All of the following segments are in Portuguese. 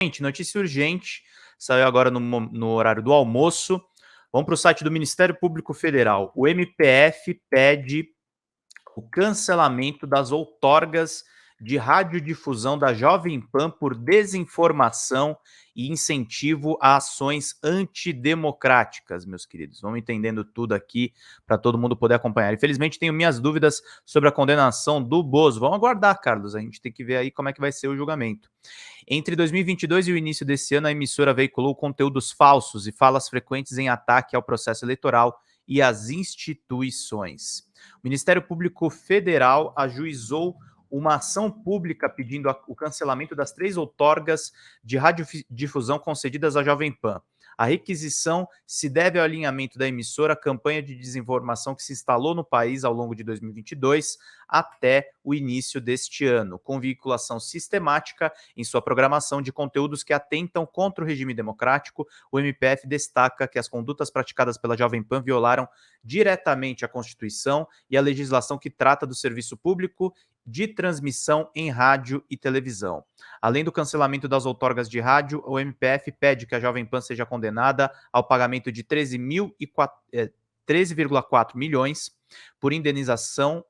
Gente, notícia urgente, saiu agora no horário do almoço. Vamos para o site do Ministério Público Federal. O MPF pede o cancelamento das outorgas de radiodifusão da Jovem Pan por desinformação e incentivo a ações antidemocráticas, meus queridos. Vamos entendendo tudo aqui para todo mundo poder acompanhar. Infelizmente, tenho minhas dúvidas sobre a condenação do Bozo. Vamos aguardar, Carlos. A gente tem que ver aí como é que vai ser o julgamento. Entre 2022 e o início desse ano, a emissora veiculou conteúdos falsos e falas frequentes em ataque ao processo eleitoral e às instituições. O Ministério Público Federal ajuizou uma ação pública pedindo o cancelamento das 3 outorgas de radiodifusão concedidas à Jovem Pan. A requisição se deve ao alinhamento da emissora à campanha de desinformação que se instalou no país ao longo de 2022 até o início deste ano, com veiculação sistemática em sua programação de conteúdos que atentam contra o regime democrático. O MPF destaca que as condutas praticadas pela Jovem Pan violaram diretamente a Constituição e a legislação que trata do serviço público de transmissão em rádio e televisão. Além do cancelamento das outorgas de rádio, o MPF pede que a Jovem Pan seja condenada ao pagamento de 13,4 milhões por indenização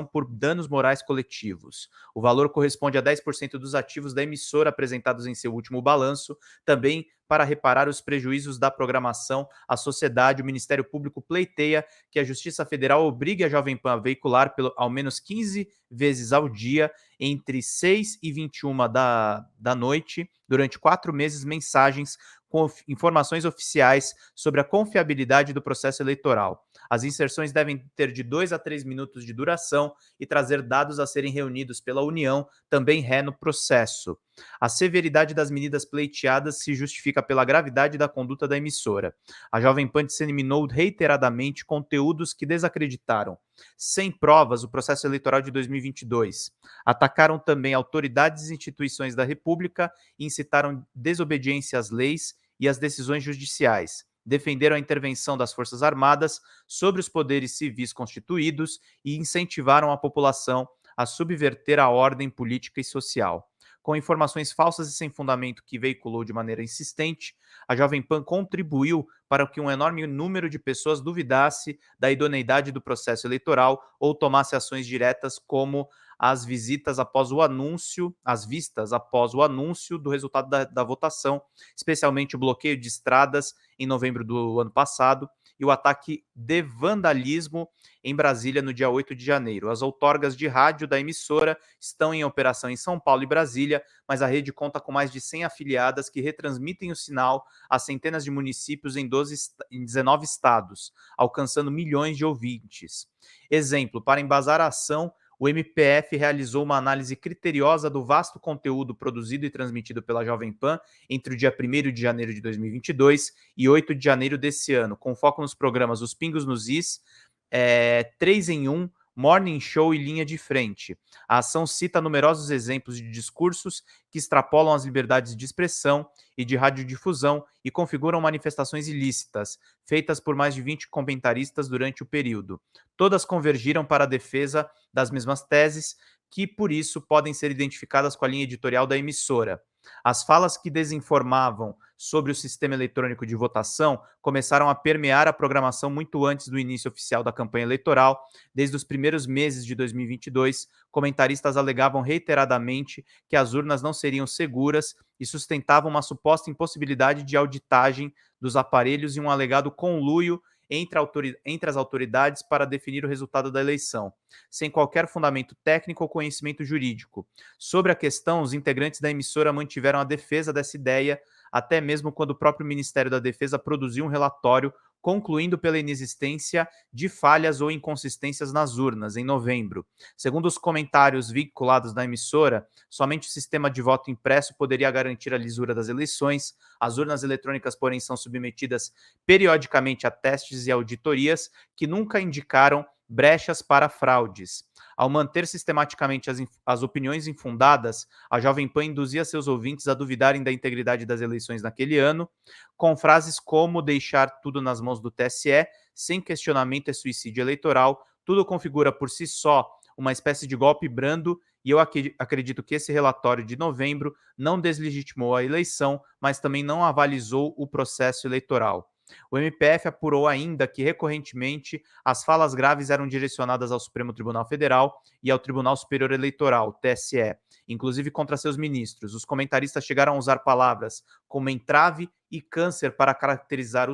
por danos morais coletivos. O valor corresponde a 10% dos ativos da emissora apresentados em seu último balanço. Também para reparar os prejuízos da programação à sociedade, o Ministério Público pleiteia que a Justiça Federal obrigue a Jovem Pan a veicular ao menos 15 vezes ao dia, entre 6 e 21 da noite, durante 4 meses, mensagens com informações oficiais sobre a confiabilidade do processo eleitoral. As inserções devem ter de 2 a 3 minutos de duração e trazer dados a serem reunidos pela União, também ré no processo. A severidade das medidas pleiteadas se justifica pela gravidade da conduta da emissora. A Jovem Pan disseminou reiteradamente conteúdos que desacreditaram, sem provas, o processo eleitoral de 2022. Atacaram também autoridades e instituições da República e incitaram desobediência às leis e às decisões judiciais. Defenderam a intervenção das Forças Armadas sobre os poderes civis constituídos e incentivaram a população a subverter a ordem política e social. Com informações falsas e sem fundamento que veiculou de maneira insistente, a Jovem Pan contribuiu para que um enorme número de pessoas duvidasse da idoneidade do processo eleitoral ou tomasse ações diretas como as vistas após o anúncio do resultado da votação, especialmente o bloqueio de estradas em novembro do ano passado e o ataque de vandalismo em Brasília no dia 8 de janeiro. As outorgas de rádio da emissora estão em operação em São Paulo e Brasília, mas a rede conta com mais de 100 afiliadas que retransmitem o sinal a centenas de municípios em 19 estados, alcançando milhões de ouvintes. Exemplo, para embasar a ação, o MPF realizou uma análise criteriosa do vasto conteúdo produzido e transmitido pela Jovem Pan entre o dia 1º de janeiro de 2022 e 8 de janeiro desse ano, com foco nos programas Os Pingos nos Is, 3 em 1, Morning Show e Linha de Frente. A ação cita numerosos exemplos de discursos que extrapolam as liberdades de expressão e de radiodifusão e configuram manifestações ilícitas, feitas por mais de 20 comentaristas durante o período. Todas convergiram para a defesa das mesmas teses, que, por isso, podem ser identificadas com a linha editorial da emissora. As falas que desinformavam sobre o sistema eletrônico de votação começaram a permear a programação muito antes do início oficial da campanha eleitoral. Desde os primeiros meses de 2022, comentaristas alegavam reiteradamente que as urnas não seriam seguras e sustentavam uma suposta impossibilidade de auditagem dos aparelhos e um alegado conluio entre as autoridades para definir o resultado da eleição, sem qualquer fundamento técnico ou conhecimento jurídico. Sobre a questão, os integrantes da emissora mantiveram a defesa dessa ideia, até mesmo quando o próprio Ministério da Defesa produziu um relatório concluindo pela inexistência de falhas ou inconsistências nas urnas, em novembro. Segundo os comentários vinculados na emissora, somente o sistema de voto impresso poderia garantir a lisura das eleições. As urnas eletrônicas, porém, são submetidas periodicamente a testes e auditorias que nunca indicaram brechas para fraudes. Ao manter sistematicamente as opiniões infundadas, a Jovem Pan induzia seus ouvintes a duvidarem da integridade das eleições naquele ano, com frases como deixar tudo nas mãos do TSE, sem questionamento é suicídio eleitoral, tudo configura por si só uma espécie de golpe brando, e eu acredito que esse relatório de novembro não deslegitimou a eleição, mas também não avalizou o processo eleitoral. O MPF apurou ainda que, recorrentemente, as falas graves eram direcionadas ao Supremo Tribunal Federal e ao Tribunal Superior Eleitoral, TSE, inclusive contra seus ministros. Os comentaristas chegaram a usar palavras como entrave e câncer para caracterizar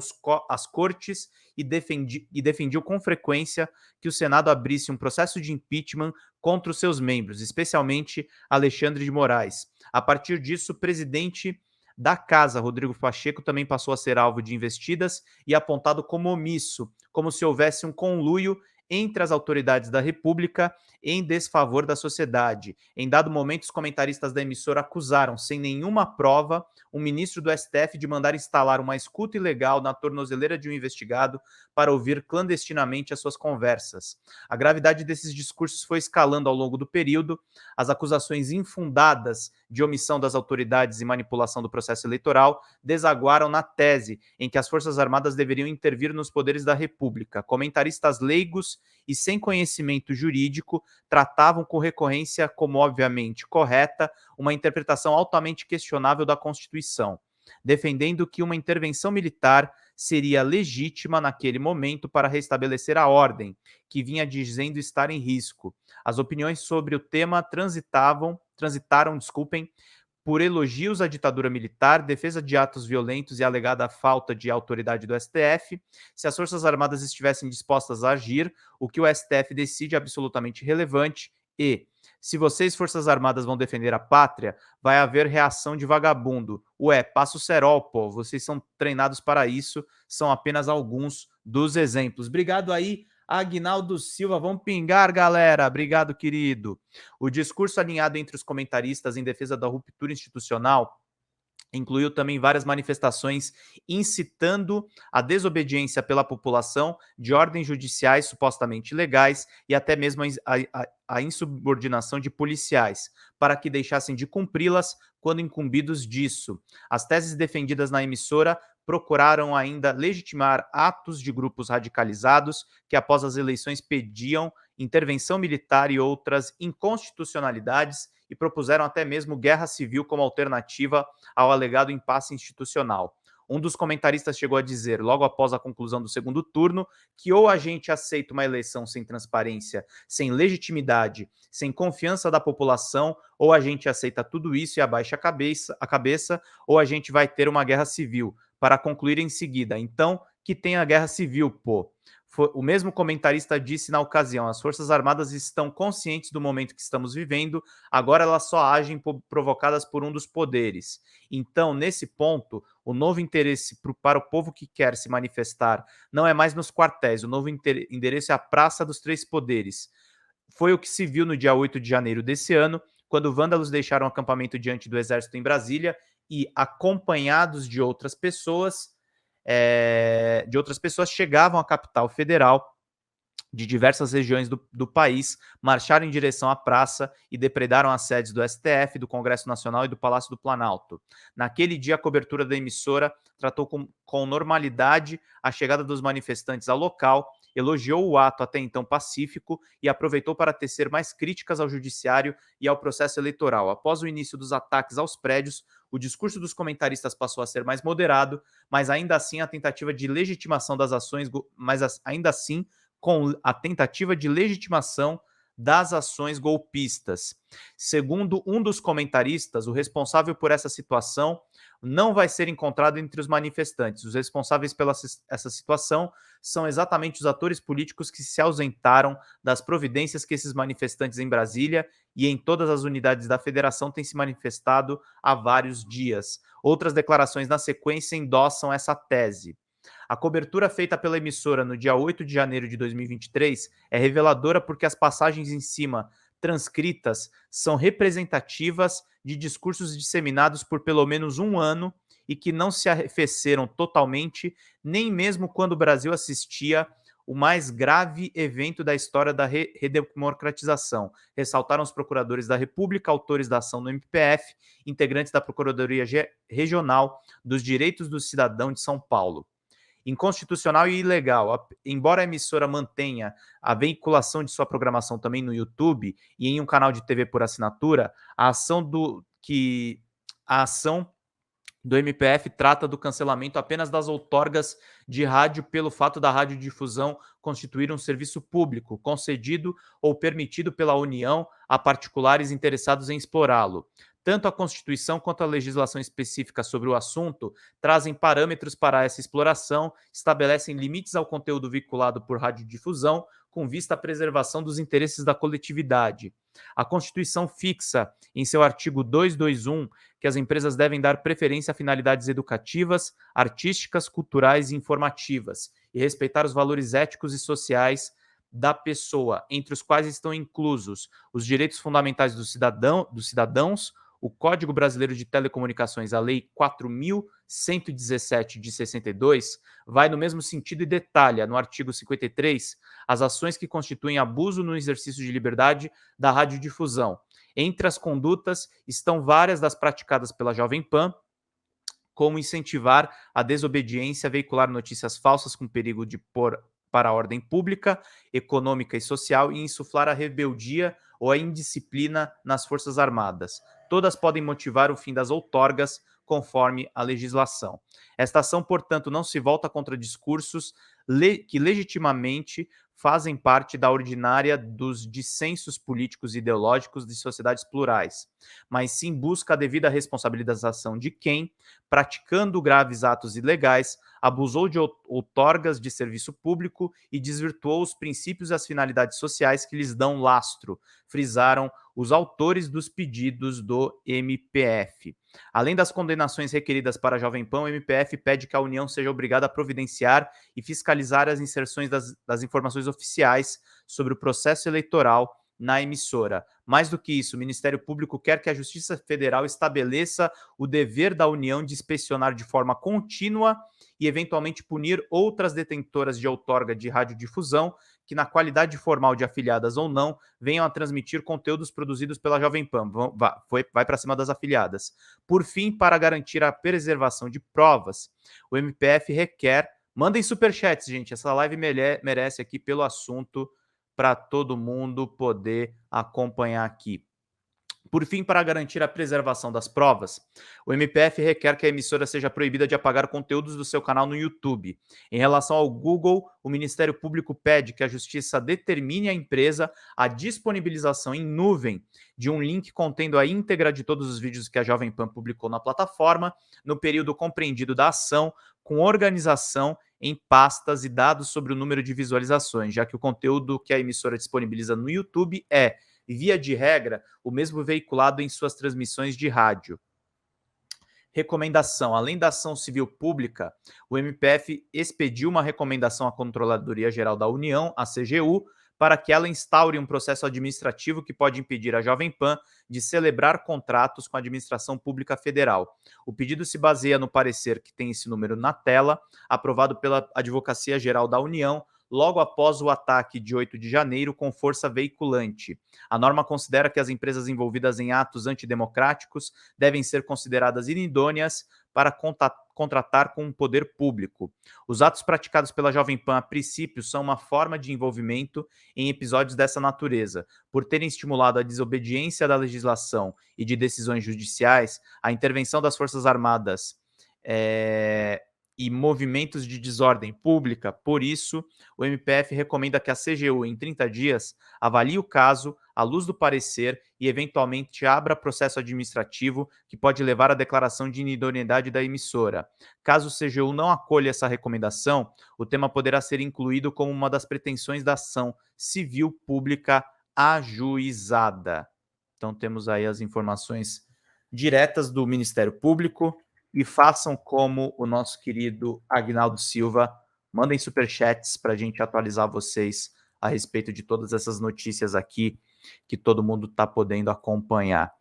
as cortes e defendiam com frequência que o Senado abrisse um processo de impeachment contra os seus membros, especialmente Alexandre de Moraes. A partir disso, o presidente da casa, Rodrigo Pacheco, também passou a ser alvo de investidas e apontado como omisso, como se houvesse um conluio entre as autoridades da República em desfavor da sociedade. Em dado momento, os comentaristas da emissora acusaram, sem nenhuma prova, um ministro do STF de mandar instalar uma escuta ilegal na tornozeleira de um investigado para ouvir clandestinamente as suas conversas. A gravidade desses discursos foi escalando ao longo do período. As acusações infundadas de omissão das autoridades e manipulação do processo eleitoral desaguaram na tese em que as Forças Armadas deveriam intervir nos poderes da República. Comentaristas leigos e sem conhecimento jurídico tratavam com recorrência como obviamente correta uma interpretação altamente questionável da Constituição, defendendo que uma intervenção militar seria legítima naquele momento para restabelecer a ordem, que vinha dizendo estar em risco. As opiniões sobre o tema transitaram, por elogios à ditadura militar, defesa de atos violentos e alegada falta de autoridade do STF. Se as Forças Armadas estivessem dispostas a agir, o que o STF decide é absolutamente relevante e, se vocês, Forças Armadas, vão defender a pátria, vai haver reação de vagabundo. Ué, passa o cerol, pô, vocês são treinados para isso, são apenas alguns dos exemplos. Obrigado aí, Aguinaldo Silva. Vamos pingar, galera. Obrigado, querido. O discurso alinhado entre os comentaristas em defesa da ruptura institucional incluiu também várias manifestações incitando a desobediência pela população de ordens judiciais supostamente legais e até mesmo a insubordinação de policiais, para que deixassem de cumpri-las quando incumbidos disso. As teses defendidas na emissora procuraram ainda legitimar atos de grupos radicalizados que, após as eleições, pediam intervenção militar e outras inconstitucionalidades e propuseram até mesmo guerra civil como alternativa ao alegado impasse institucional. Um dos comentaristas chegou a dizer, logo após a conclusão do segundo turno, que ou a gente aceita uma eleição sem transparência, sem legitimidade, sem confiança da população, ou a gente aceita tudo isso e abaixa a cabeça, ou a gente vai ter uma guerra civil, para concluir em seguida. Então, que tenha guerra civil, pô. O mesmo comentarista disse na ocasião: as Forças Armadas estão conscientes do momento que estamos vivendo, agora elas só agem provocadas por um dos poderes. Então, nesse ponto, o novo interesse para o povo que quer se manifestar não é mais nos quartéis, o novo endereço é a Praça dos Três Poderes. Foi o que se viu no dia 8 de janeiro desse ano, quando vândalos deixaram acampamento diante do Exército em Brasília e, acompanhados de outras pessoas, chegavam à capital federal de diversas regiões do país, marcharam em direção à praça e depredaram as sedes do STF, do Congresso Nacional e do Palácio do Planalto. Naquele dia, a cobertura da emissora tratou com normalidade a chegada dos manifestantes ao local, elogiou o ato até então pacífico e aproveitou para tecer mais críticas ao judiciário e ao processo eleitoral. Após o início dos ataques aos prédios, o discurso dos comentaristas passou a ser mais moderado, mas ainda assim a tentativa de legitimação das ações, com a tentativa de legitimação das ações golpistas. Segundo um dos comentaristas, o responsável por essa situação não vai ser encontrado entre os manifestantes. Os responsáveis pela essa situação são exatamente os atores políticos que se ausentaram das providências que esses manifestantes em Brasília e em todas as unidades da federação têm se manifestado há vários dias. Outras declarações na sequência endossam essa tese. A cobertura feita pela emissora no dia 8 de janeiro de 2023 é reveladora porque as passagens em cima transcritas são representativas de discursos disseminados por pelo menos um ano e que não se arrefeceram totalmente, nem mesmo quando o Brasil assistia o mais grave evento da história da redemocratização, ressaltaram os procuradores da República, autores da ação no MPF, integrantes da Procuradoria Regional dos Direitos do Cidadão de São Paulo. inconstitucional e ilegal. Embora a emissora mantenha a veiculação de sua programação também no YouTube e em um canal de TV por assinatura, a ação do MPF trata do cancelamento apenas das outorgas de rádio pelo fato da radiodifusão constituir um serviço público, concedido ou permitido pela União a particulares interessados em explorá-lo. Tanto a Constituição quanto a legislação específica sobre o assunto trazem parâmetros para essa exploração, estabelecem limites ao conteúdo vinculado por radiodifusão, com vista à preservação dos interesses da coletividade. A Constituição fixa, em seu artigo 221, que as empresas devem dar preferência a finalidades educativas, artísticas, culturais e informativas, e respeitar os valores éticos e sociais da pessoa, entre os quais estão inclusos os direitos fundamentais dos cidadãos, o Código Brasileiro de Telecomunicações, a Lei 4.117 de 62, vai no mesmo sentido e detalha, no artigo 53, as ações que constituem abuso no exercício de liberdade da radiodifusão. Entre as condutas estão várias das praticadas pela Jovem Pan, como incentivar a desobediência, veicular notícias falsas com perigo de pôr para a ordem pública, econômica e social e insuflar a rebeldia ou a indisciplina nas Forças Armadas. Todas podem motivar o fim das outorgas, conforme a legislação. Esta ação, portanto, não se volta contra discursos que legitimamente fazem parte da ordinária dos dissensos políticos e ideológicos de sociedades plurais, mas sim busca a devida responsabilização de quem, praticando graves atos ilegais, abusou de outorgas de serviço público e desvirtuou os princípios e as finalidades sociais que lhes dão lastro, frisaram os autores dos pedidos do MPF. Além das condenações requeridas para a Jovem Pan, o MPF pede que a União seja obrigada a providenciar e fiscalizar as inserções das informações oficiais sobre o processo eleitoral na emissora. Mais do que isso, o Ministério Público quer que a Justiça Federal estabeleça o dever da União de inspecionar de forma contínua e eventualmente punir outras detentoras de outorga de radiodifusão que, na qualidade formal de afiliadas ou não, venham a transmitir conteúdos produzidos pela Jovem Pan. Vai para cima das afiliadas. Por fim, para garantir a preservação de provas, o MPF requer... Mandem superchats, gente. Essa live merece aqui pelo assunto, para todo mundo poder acompanhar aqui. Por fim, para garantir a preservação das provas, o MPF requer que a emissora seja proibida de apagar conteúdos do seu canal no YouTube. Em relação ao Google, o Ministério Público pede que a Justiça determine à empresa a disponibilização em nuvem de um link contendo a íntegra de todos os vídeos que a Jovem Pan publicou na plataforma, no período compreendido da ação, com organização em pastas e dados sobre o número de visualizações, já que o conteúdo que a emissora disponibiliza no YouTube é, via de regra, o mesmo veiculado em suas transmissões de rádio. Recomendação. Além da ação civil pública, o MPF expediu uma recomendação à Controladoria Geral da União, a CGU, para que ela instaure um processo administrativo que pode impedir a Jovem Pan de celebrar contratos com a administração pública federal. O pedido se baseia no parecer que tem esse número na tela, aprovado pela Advocacia Geral da União, logo após o ataque de 8 de janeiro com força veiculante. A norma considera que as empresas envolvidas em atos antidemocráticos devem ser consideradas inidôneas para contratar com o poder público. Os atos praticados pela Jovem Pan, a princípio, são uma forma de envolvimento em episódios dessa natureza. Por terem estimulado a desobediência da legislação e de decisões judiciais, a intervenção das Forças Armadas e movimentos de desordem pública. Por isso, o MPF recomenda que a CGU, em 30 dias, avalie o caso à luz do parecer e, eventualmente, abra processo administrativo que pode levar à declaração de inidoneidade da emissora. Caso o CGU não acolha essa recomendação, o tema poderá ser incluído como uma das pretensões da ação civil pública ajuizada. Então, temos aí as informações diretas do Ministério Público. E façam como o nosso querido Agnaldo Silva, mandem superchats para a gente atualizar vocês a respeito de todas essas notícias aqui que todo mundo está podendo acompanhar.